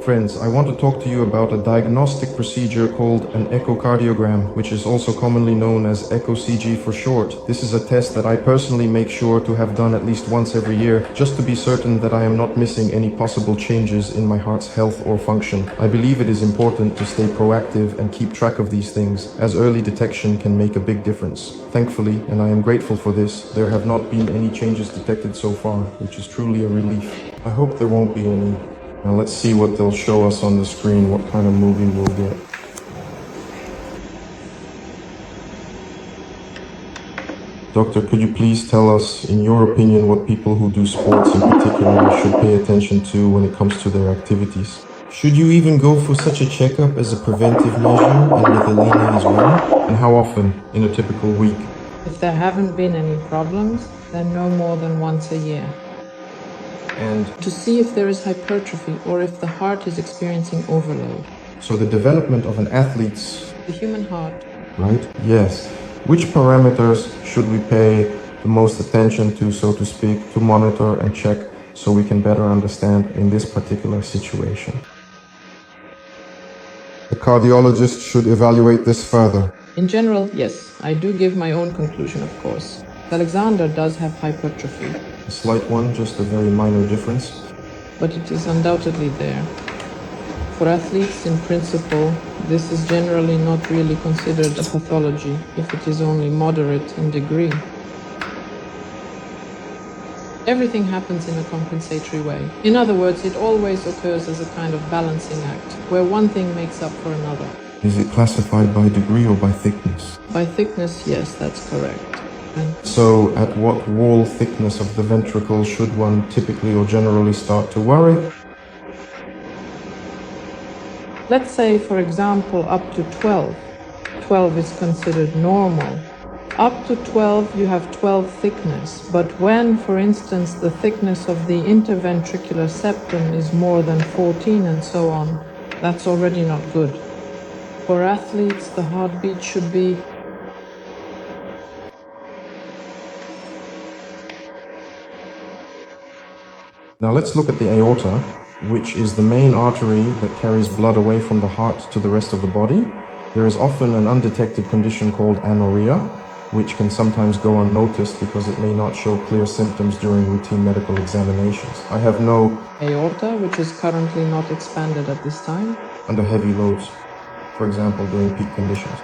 Friends, I want to talk to you about a diagnostic procedure called an echocardiogram, which is also commonly known as ECG for short. This is a test that I personally make sure to have done at least once every year, just to be certain that I am not missing any possible changes in my heart's health or function. I believe it is important to stay proactive and keep track of these things, as early detection can make a big difference. Thankfully, and I am grateful for this, there have not been any changes detected so far, which is truly a relief. I hope there won't be any. Now let's see what they'll show us on the screen, what kind of movie we'll get. Doctor, could you please tell us, in your opinion, what people who do sports in particular should pay attention to when it comes to their activities? Should you even go for such a checkup as a preventive measure and with Alina as well? And how often in a typical week? If there haven't been any problems, then no more than once a year. And to see if there is hypertrophy or if the heart is experiencing overload. So the development of an athlete's... The human heart. Right? Yes. Which parameters should we pay the most attention to, so to speak, to monitor and check so we can better understand in this particular situation? The cardiologist should evaluate this further. In general, yes. I do give my own conclusion, of course. Alexander does have hypertrophy. A slight one, just a very minor difference. But it is undoubtedly there. For athletes, in principle, this is generally not really considered a pathology if it is only moderate in degree. Everything happens in a compensatory way. In other words, it always occurs as a kind of balancing act, where one thing makes up for another. Is it classified by degree or by thickness? By thickness, yes, that's correct. So, at what wall thickness of the ventricle should one typically or generally start to worry? Let's say, for example, up to 12. 12 is considered normal. Up to 12, you have 12 thickness. But when, for instance, the thickness of the interventricular septum is more than 14 and so on, that's already not good. For athletes, the heartbeat should be Now let's look at the aorta, which is the main artery that carries blood away from the heart to the rest of the body. There is often an undetected condition called anorrhea, which can sometimes go unnoticed because it may not show clear symptoms during routine medical examinations. I have no aorta, which is currently not expanded at this time. Under heavy loads, for example, during peak conditions.